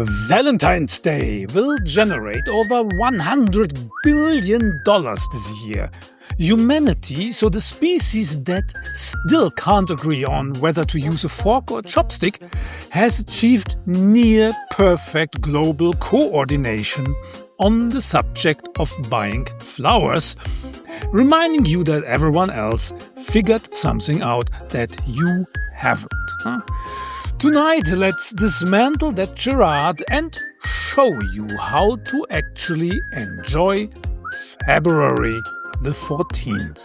Valentine's Day will generate over $100 billion this year. Humanity, so the species that still can't agree on whether to use a fork or a chopstick, has achieved near-perfect global coordination on the subject of buying flowers, reminding you that everyone else figured something out that you haven't. Tonight, let's dismantle that charade and show you how to actually enjoy February the 14th.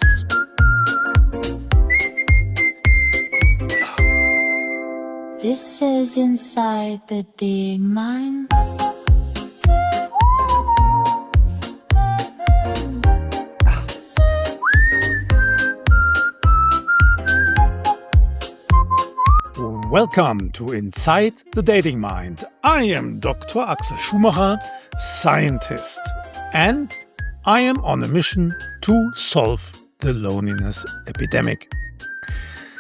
This is Inside the Dating Mind. Welcome to Inside the Dating Mind. I am Dr. Axel Schumacher, scientist, and I am on a mission to solve the loneliness epidemic.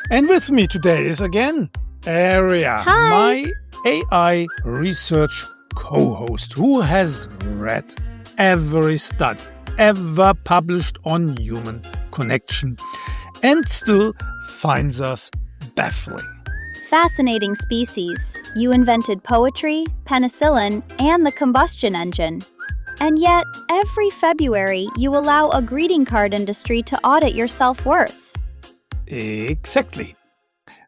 And with me today is again Aria, my AI research co-host, who has read every study ever published on human connection and still finds us baffling. Fascinating species. You invented poetry, penicillin, and the combustion engine. And yet, every February, you allow a greeting card industry to audit your self-worth. Exactly.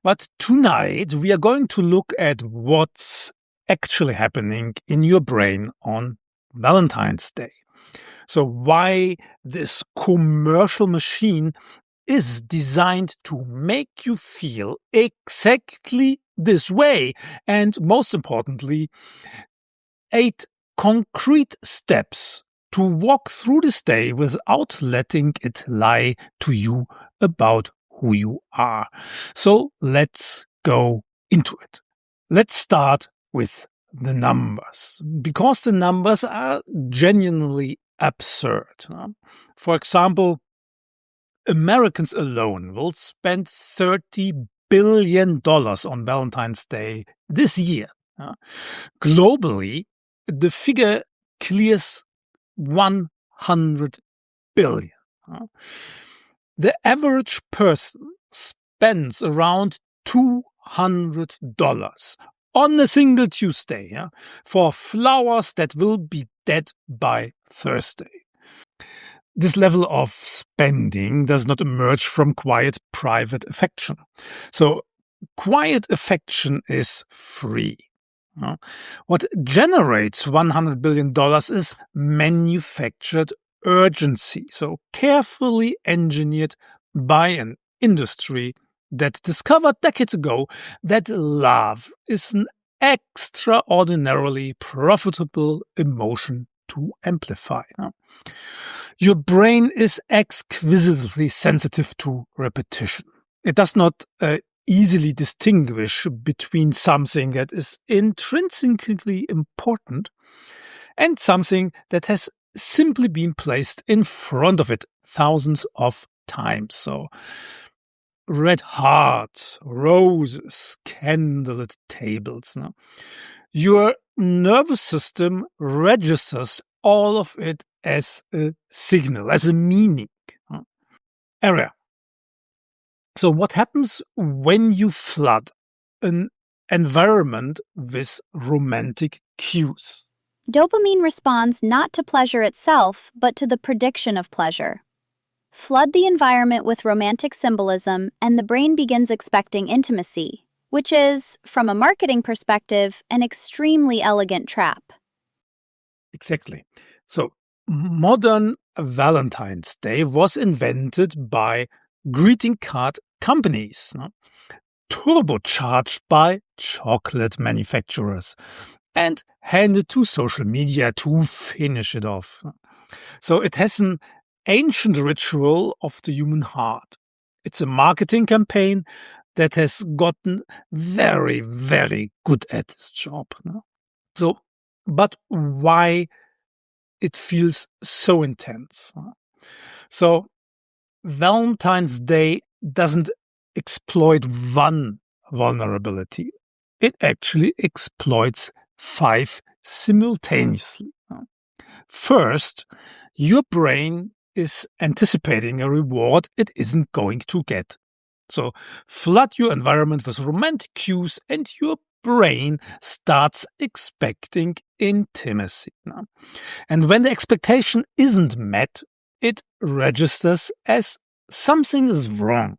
But tonight, we are going to look at what's actually happening in your brain on Valentine's Day. So why this commercial machine is designed to make you feel exactly this way. And most importantly, 8 concrete steps to walk through this day without letting it lie to you about who you are. So let's go into it. Let's start with the numbers, because the numbers are genuinely absurd. For example, Americans alone will spend $30 billion on Valentine's Day this year. Globally, the figure clears 100 billion. The average person spends around $200 on a single Tuesday for flowers that will be dead by Thursday. This level of spending does not emerge from quiet private affection. So quiet affection is free. What generates $100 billion is manufactured urgency, so carefully engineered by an industry that discovered decades ago that love is an extraordinarily profitable emotion to amplify. Your brain is exquisitely sensitive to repetition. It does not easily distinguish between something that is intrinsically important and something that has simply been placed in front of it thousands of times. So, red hearts, roses, candlelit tables. Your nervous system registers all of it as a signal, as a meaning. Area. So what happens when you flood an environment with romantic cues? Dopamine responds not to pleasure itself, but to the prediction of pleasure. Flood the environment with romantic symbolism, and the brain begins expecting intimacy, which is, from a marketing perspective, an extremely elegant trap. Exactly. So, modern Valentine's Day was invented by greeting card companies, turbocharged by chocolate manufacturers, and handed to social media to finish it off. So it has an ancient ritual of the human heart. It's a marketing campaign that has gotten very, very good at its job. So, but why it feels so intense? So, Valentine's Day doesn't exploit one vulnerability. It actually exploits 5 simultaneously. First, your brain is anticipating a reward it isn't going to get. So flood your environment with romantic cues and your brain starts expecting intimacy. And when the expectation isn't met, it registers as something is wrong.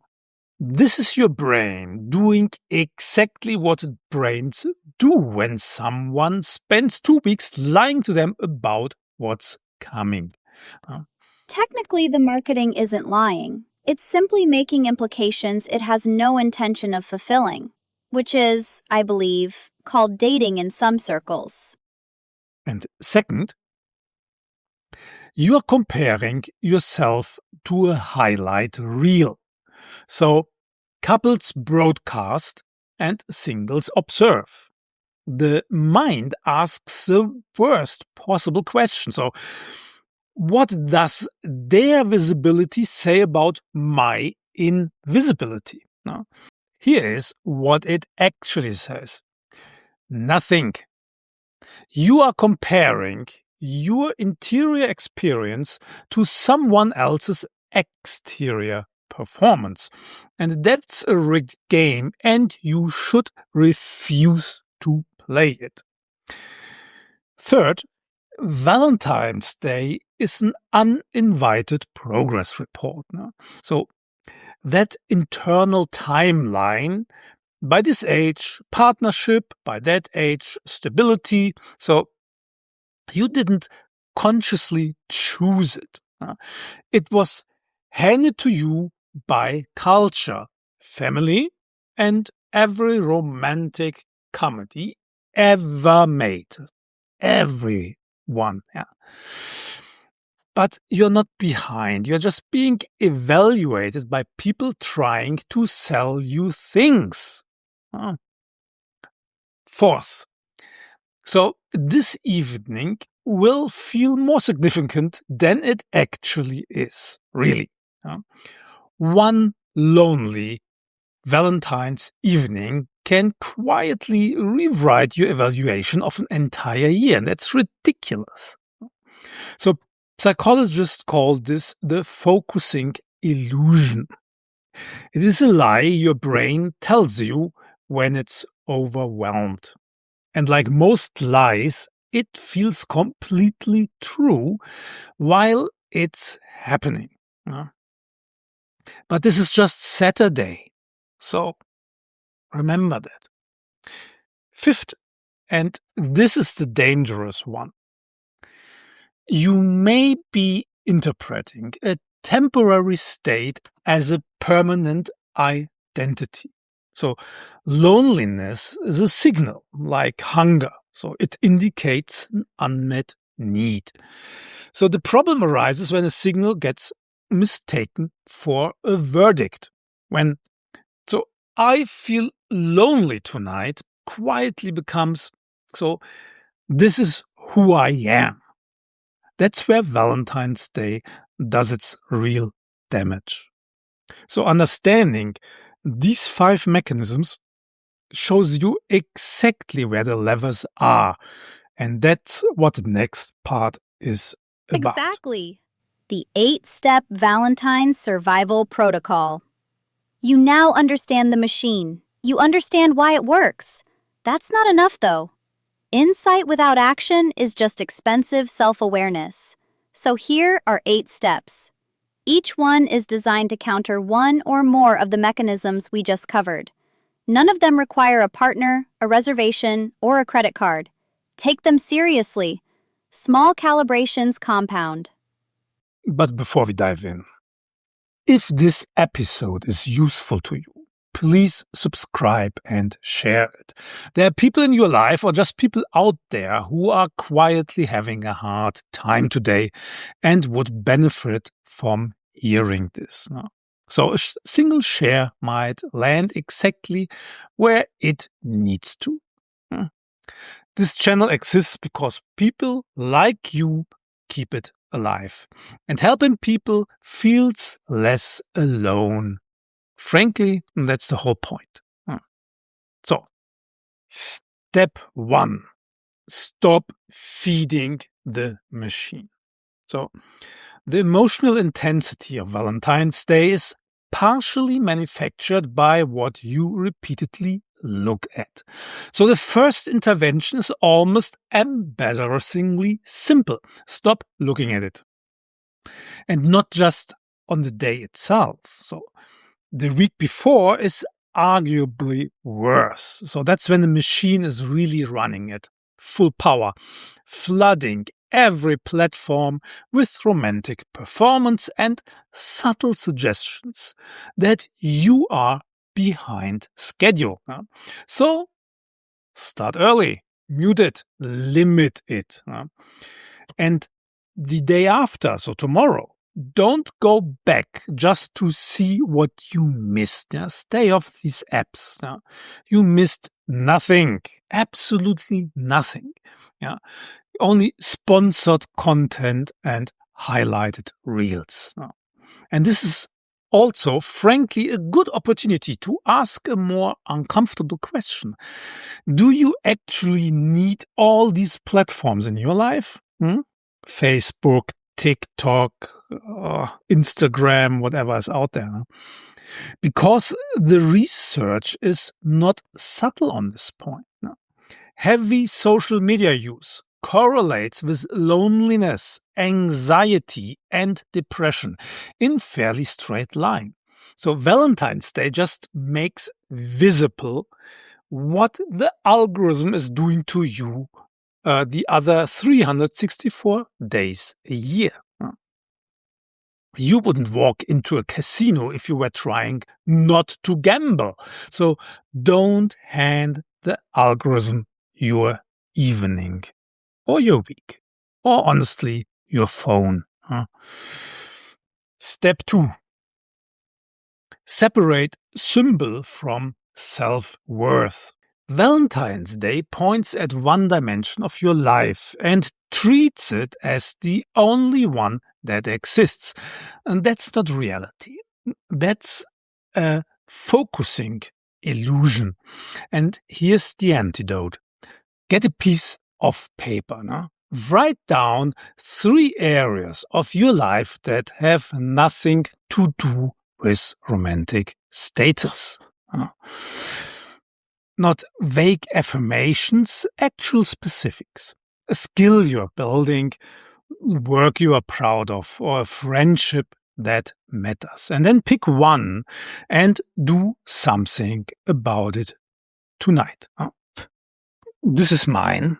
This is your brain doing exactly what brains do when someone spends 2 weeks lying to them about what's coming. Technically, the marketing isn't lying. It's simply making implications it has no intention of fulfilling, which is, I believe, called dating in some circles. And second, you are comparing yourself to a highlight reel. So couples broadcast and singles observe. The mind asks the worst possible question. So what does their visibility say about my invisibility? Now, here is what it actually says. Nothing. You are comparing your interior experience to someone else's exterior performance. And that's a rigged game, and you should refuse to play it. Third, Valentine's Day is an uninvited progress report. So that internal timeline, by this age, partnership, by that age, stability. So you didn't consciously choose it. It was handed to you by culture, family, and every romantic comedy ever made. Everyone. Yeah. But you're not behind. You're just being evaluated by people trying to sell you things. Fourth, so this evening will feel more significant than it actually is, really. One lonely Valentine's evening can quietly rewrite your evaluation of an entire year, and that's ridiculous. So psychologists call this the focusing illusion. It is a lie your brain tells you when it's overwhelmed. And like most lies, it feels completely true while it's happening. But this is just Saturday. So remember that. Fifth, and this is the dangerous one. You may be interpreting a temporary state as a permanent identity. So loneliness is a signal like hunger. So it indicates an unmet need. So the problem arises when a signal gets mistaken for a verdict. When I feel lonely tonight quietly becomes, so this is who I am. That's where Valentine's Day does its real damage. So understanding these 5 mechanisms shows you exactly where the levers are. And that's what the next part is about. Exactly. The 8-step Valentine survival protocol. You now understand the machine. You understand why it works. That's not enough, though. Insight without action is just expensive self-awareness. So here are 8 steps. Each one is designed to counter one or more of the mechanisms we just covered. None of them require a partner, a reservation, or a credit card. Take them seriously. Small calibrations compound. But before we dive in, if this episode is useful to you, please subscribe and share it. There are people in your life or just people out there who are quietly having a hard time today and would benefit from hearing this. So a single share might land exactly where it needs to. This channel exists because people like you keep it alive. And helping people feels less alone. Frankly, that's the whole point. So, step 1. stop feeding the machine. So, the emotional intensity of Valentine's Day is partially manufactured by what you repeatedly look at. So the first intervention is almost embarrassingly simple. Stop looking at it. And not just on the day itself. So the week before is arguably worse. So that's when the machine is really running at full power, flooding every platform with romantic performance and subtle suggestions that you are behind schedule. So start early, mute it, limit it. And the day after, so tomorrow, don't go back just to see what you missed. Stay off these apps. You missed nothing, absolutely nothing. Only sponsored content and highlighted reels. And this is also, frankly, a good opportunity to ask a more uncomfortable question. Do you actually need all these platforms in your life? Facebook, TikTok, Instagram, whatever is out there. Because the research is not subtle on this point. Heavy social media use correlates with loneliness, anxiety, and depression in fairly straight line. So Valentine's Day just makes visible what the algorithm is doing to you the other 364 days a year. You wouldn't walk into a casino if you were trying not to gamble. So don't hand the algorithm your evening or your week or honestly your phone. Step 2. Separate symbol from self-worth. Valentine's Day points at one dimension of your life and treats it as the only one that exists. And that's not reality. That's a focusing illusion. And here's the antidote. Get a piece of paper. Write down 3 areas of your life that have nothing to do with romantic status. Not vague affirmations, actual specifics. A skill you're building, work you are proud of, or a friendship that matters. And then pick one and do something about it tonight. This is mine.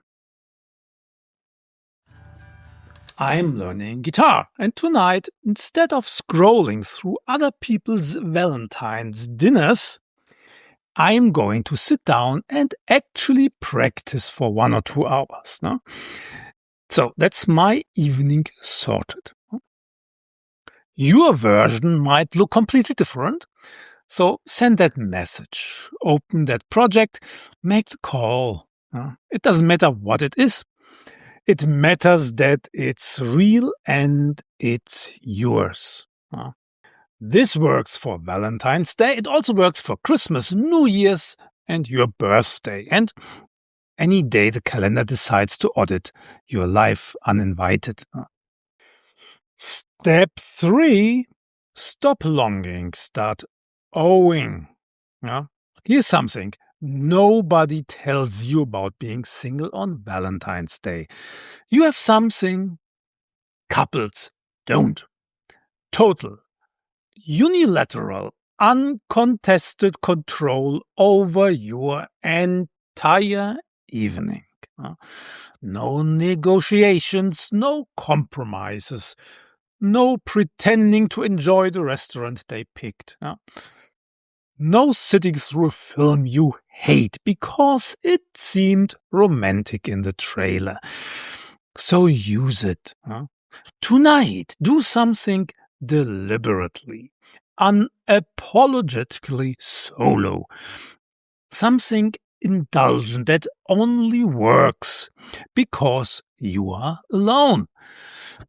I'm learning guitar. And tonight, instead of scrolling through other people's Valentine's dinners, I'm going to sit down and actually practice for 1 or 2 hours. So that's my evening sorted. Your version might look completely different. So send that message, open that project, make the call. It doesn't matter what it is. It matters that it's real and it's yours. This works for Valentine's Day. It also works for Christmas, New Year's, and your birthday. And any day the calendar decides to audit your life uninvited. Step 3, stop longing, start owing. Here's something nobody tells you about being single on Valentine's Day. You have something couples don't. Total, unilateral, uncontested control over your entire evening. No negotiations, no compromises, no pretending to enjoy the restaurant they picked. No sitting through a film you hate because it seemed romantic in the trailer. So use it. Tonight, do something deliberately, unapologetically solo. Something indulgent that only works because you are alone.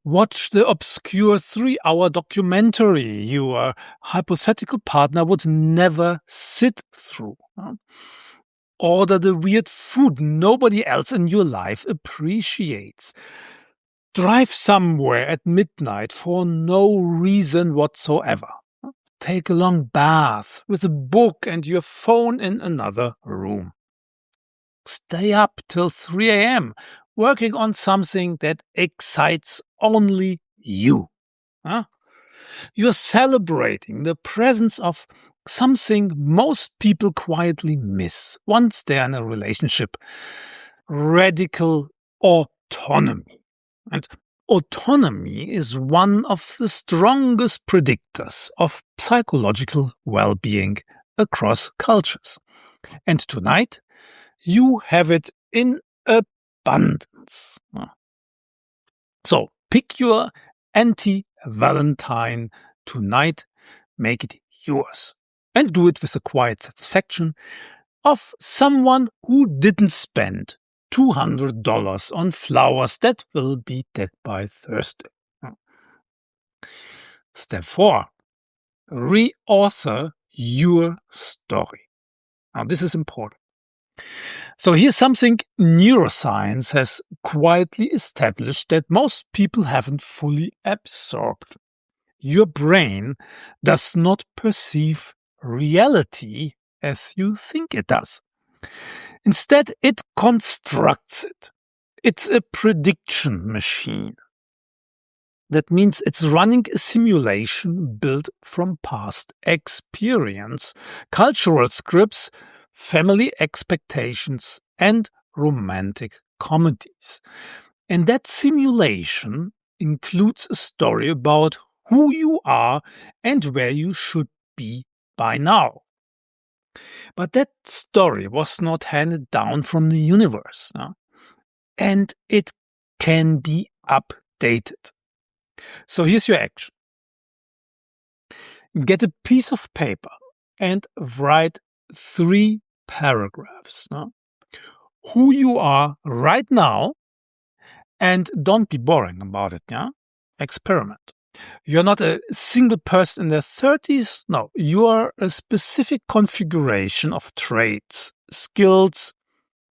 Watch the obscure 3-hour documentary your hypothetical partner would never sit through. Order the weird food nobody else in your life appreciates. Drive somewhere at midnight for no reason whatsoever. Take a long bath with a book and your phone in another room. Stay up till 3 a.m. working on something that excites only you. You're celebrating the presence of something most people quietly miss once they're in a relationship: radical autonomy. And autonomy is one of the strongest predictors of psychological well-being across cultures. And tonight, you have it in abundance. So pick your anti-Valentine tonight, make it yours, and do it with the quiet satisfaction of someone who didn't spend $200 on flowers that will be dead by Thursday. Step 4. Reauthor your story. Now, this is important. So here's something neuroscience has quietly established that most people haven't fully absorbed. Your brain does not perceive reality as you think it does. Instead, it constructs it. It's a prediction machine. That means it's running a simulation built from past experience, cultural scripts, family expectations, and romantic comedies. And that simulation includes a story about who you are and where you should be by now. But that story was not handed down from the universe, and it can be updated. So here's your action. Get a piece of paper and write 3 paragraphs. Who you are right now, and don't be boring about it. Experiment. You're not a single person in their 30s. No, you are a specific configuration of traits, skills,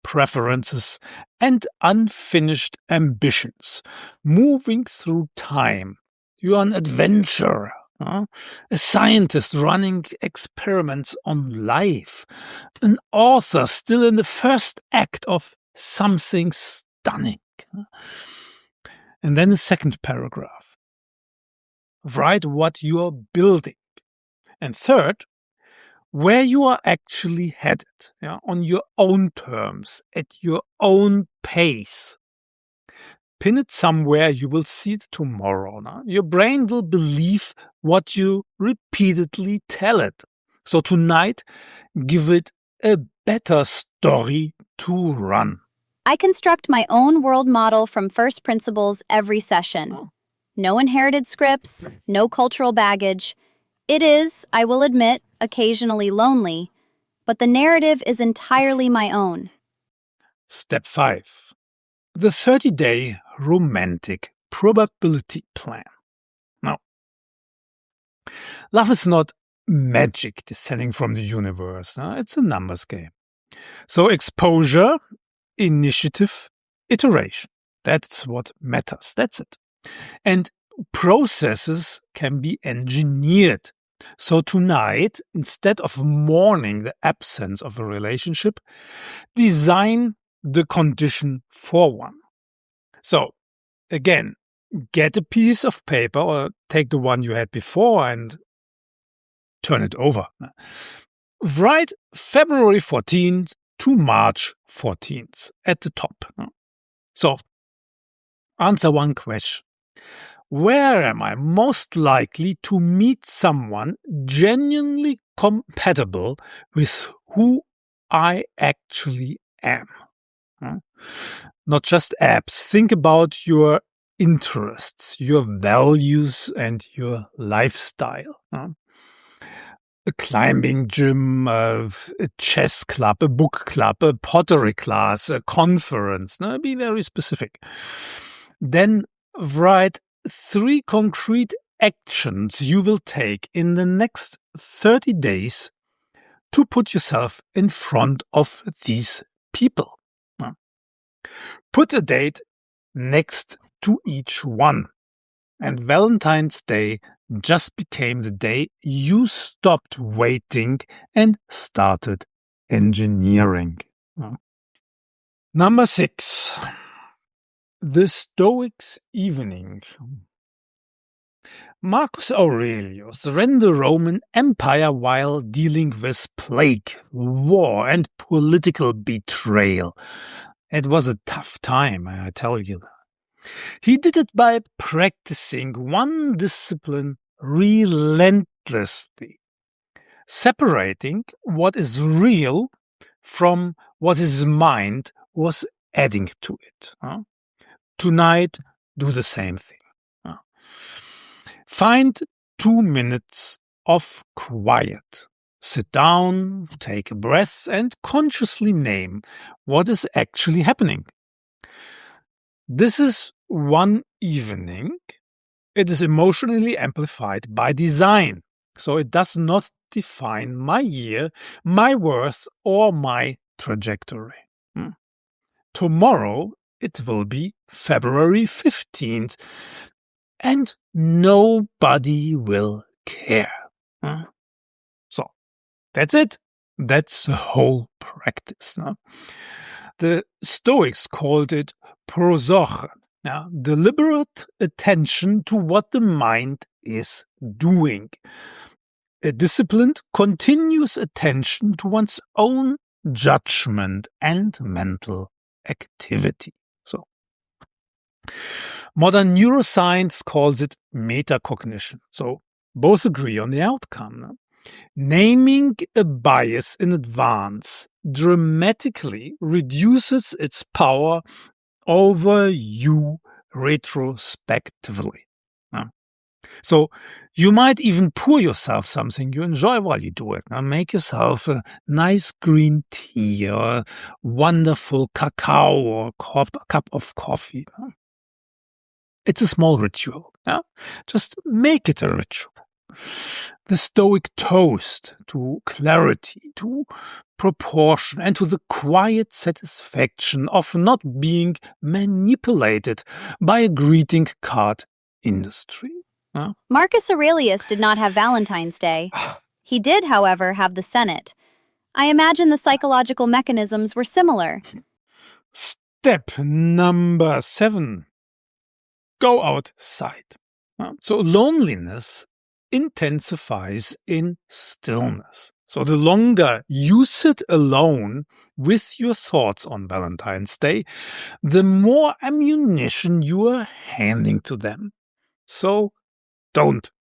preferences, and unfinished ambitions, moving through time. You are an adventurer, a scientist running experiments on life, an author still in the first act of something stunning. And then the second paragraph. Write what you are building. And third, where you are actually headed, on your own terms, at your own pace. Pin it somewhere, you will see it tomorrow. Your brain will believe what you repeatedly tell it. So tonight, give it a better story to run. I construct my own world model from first principles every session. No inherited scripts, no cultural baggage. It is, I will admit, occasionally lonely, but the narrative is entirely my own. Step 5. The 30-day romantic probability plan. Now, love is not magic descending from the universe. It's a numbers game. So exposure, initiative, iteration. That's what matters. That's it. And processes can be engineered. So tonight, instead of mourning the absence of a relationship, design the condition for one. So again, get a piece of paper or take the one you had before and turn it over. Write February 14th to March 14th at the top. So answer one question. Where am I most likely to meet someone genuinely compatible with who I actually am? Not just apps. Think about your interests, your values, and your lifestyle. A climbing gym, a chess club, a book club, a pottery class, a conference. Be very specific. Then write 3 concrete actions you will take in the next 30 days to put yourself in front of these people. Put a date next to each one. And Valentine's Day just became the day you stopped waiting and started engineering. Number 6. The Stoics' Evening. Marcus Aurelius ran the Roman Empire while dealing with plague, war, and political betrayal. It was a tough time, I tell you. He did it by practicing one discipline relentlessly, separating what is real from what his mind was adding to it. Tonight, do the same thing. Find 2 minutes of quiet. Sit down, take a breath, and consciously name what is actually happening. This is one evening. It is emotionally amplified by design, so it does not define my year, my worth, or my trajectory. Tomorrow, it will be February 15th, and nobody will care. So, that's it. That's the whole practice. The Stoics called it prosoche, deliberate attention to what the mind is doing. A disciplined, continuous attention to one's own judgment and mental activity. So, modern neuroscience calls it metacognition. So, both agree on the outcome. Naming a bias in advance dramatically reduces its power over you retrospectively. So you might even pour yourself something you enjoy while you do it. Make yourself a nice green tea or a wonderful cacao or cup of coffee. It's a small ritual. Just make it a ritual. The Stoic toast to clarity, to proportion, and to the quiet satisfaction of not being manipulated by a greeting card industry. Marcus Aurelius did not have Valentine's Day. He did, however, have the Senate. I imagine the psychological mechanisms were similar. Step number 7. Go outside. So loneliness intensifies in stillness. So the longer you sit alone with your thoughts on Valentine's Day, the more ammunition you are handing to them. So don't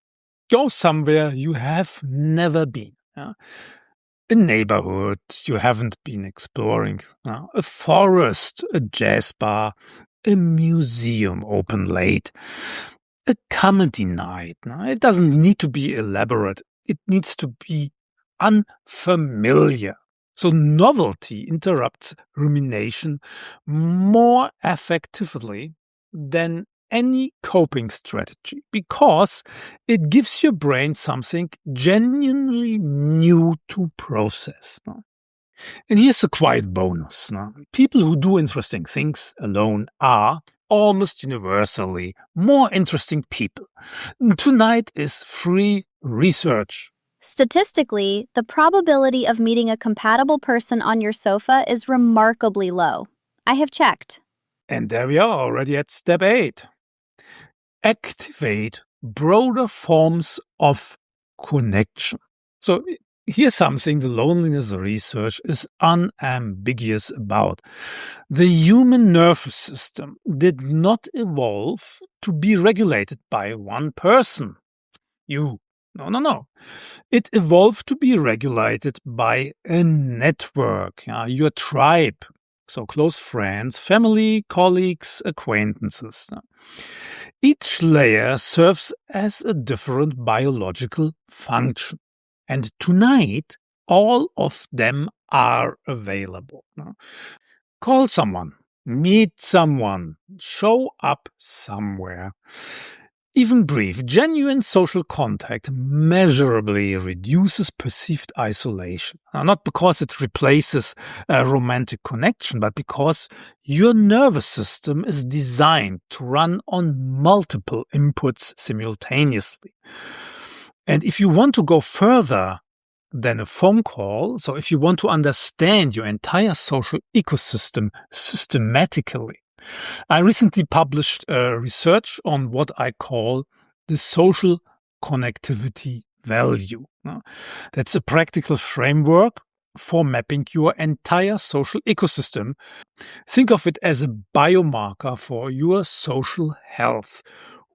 go somewhere you have never been. A neighborhood you haven't been exploring. A forest, a jazz bar, a museum open late. A comedy night. It doesn't need to be elaborate. It needs to be unfamiliar. So novelty interrupts rumination more effectively than any coping strategy because it gives your brain something genuinely new to process. And here's a quiet bonus. People who do interesting things alone are almost universally more interesting people. Tonight is free research. Statistically, the probability of meeting a compatible person on your sofa is remarkably low. I have checked. And there we are, already at step 8. Activate broader forms of connection. So here's something the loneliness research is unambiguous about. The human nervous system did not evolve to be regulated by one person. You. No. It evolved to be regulated by a network, your tribe. So close friends, family, colleagues, acquaintances. Each layer serves as a different biological function. And tonight, all of them are available. Call someone, meet someone, show up somewhere. Even brief, genuine social contact measurably reduces perceived isolation. Now, not because it replaces a romantic connection, but because your nervous system is designed to run on multiple inputs simultaneously. And if you want to go further than a phone call, so if you want to understand your entire social ecosystem systematically, I recently published research on what I call the social connectivity value. That's a practical framework for mapping your entire social ecosystem. Think of it as a biomarker for your social health,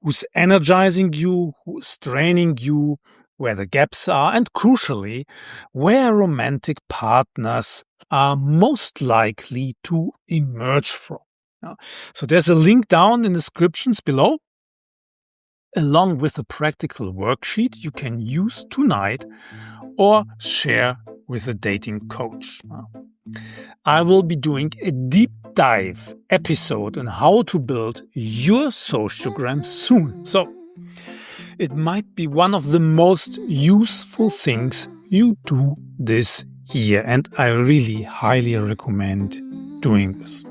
who's energizing you, who's draining you, where the gaps are, and crucially, where romantic partners are most likely to emerge from. So there's a link down in the descriptions below, along with a practical worksheet you can use tonight or share with a dating coach. I will be doing a deep dive episode on how to build your sociogram soon. So it might be one of the most useful things you do this year, and I really highly recommend doing this.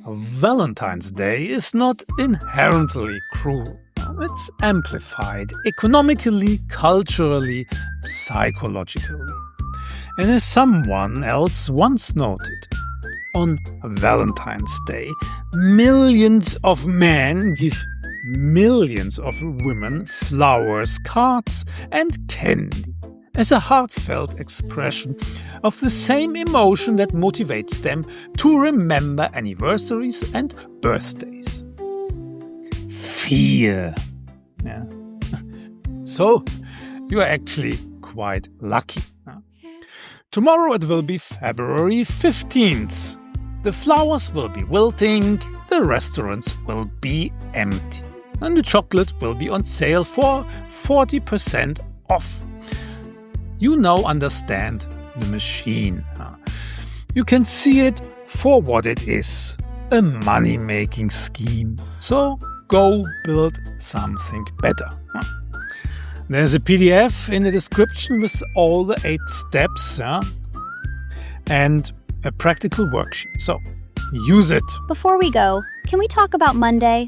Valentine's Day is not inherently cruel. It's amplified economically, culturally, psychologically. And as someone else once noted, on Valentine's Day, millions of men give millions of women flowers, cards, and candy as a heartfelt expression of the same emotion that motivates them to remember anniversaries and birthdays. Fear. Yeah. So, you are actually quite lucky. Tomorrow it will be February 15th. The flowers will be wilting, the restaurants will be empty, and the chocolate will be on sale for 40% off. You now understand the machine. You can see it for what it is, a money-making scheme. So go build something better. There's a PDF in the description with all the 8 steps and a practical worksheet. So use it. Before we go, can we talk about Monday?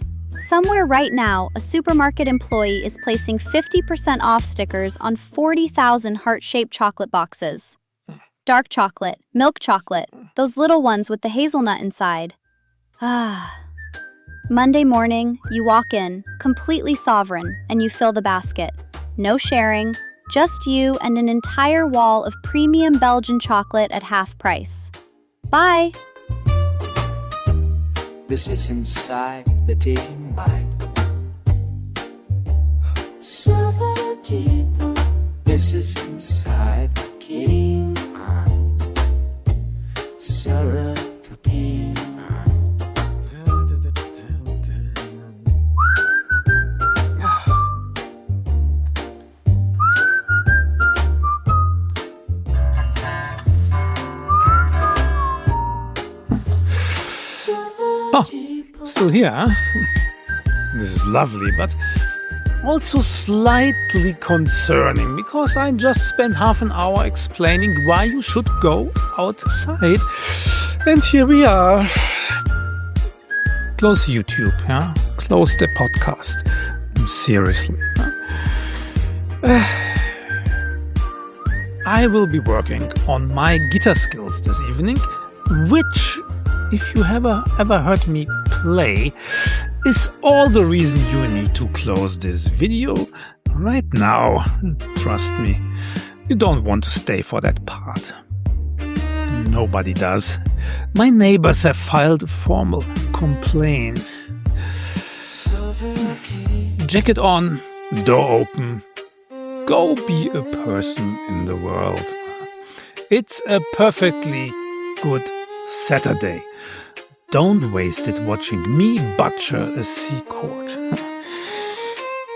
Somewhere right now, a supermarket employee is placing 50% off stickers on 40,000 heart-shaped chocolate boxes. Dark chocolate, milk chocolate, those little ones with the hazelnut inside. Monday morning, you walk in, completely sovereign, and you fill the basket. No sharing, just you and an entire wall of premium Belgian chocolate at half price. Bye! This is inside the dating mind. So deep. This is inside the dating mind. Sarah the dating mind. Oh, still here, huh? This is lovely, but also slightly concerning, because I just spent half an hour explaining why you should go outside, and here we are. Close YouTube, yeah? Close the podcast. Seriously. I will be working on my guitar skills this evening, which, if you ever heard me play, is all the reason you need to close this video right now. Trust me, you don't want to stay for that part. Nobody does. My neighbors have filed a formal complaint. Jacket on, door open. Go be a person in the world. It's a perfectly good Saturday. Don't waste it watching me butcher a C chord.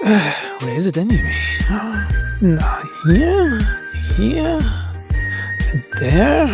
Where is it anyway? Now here, and there.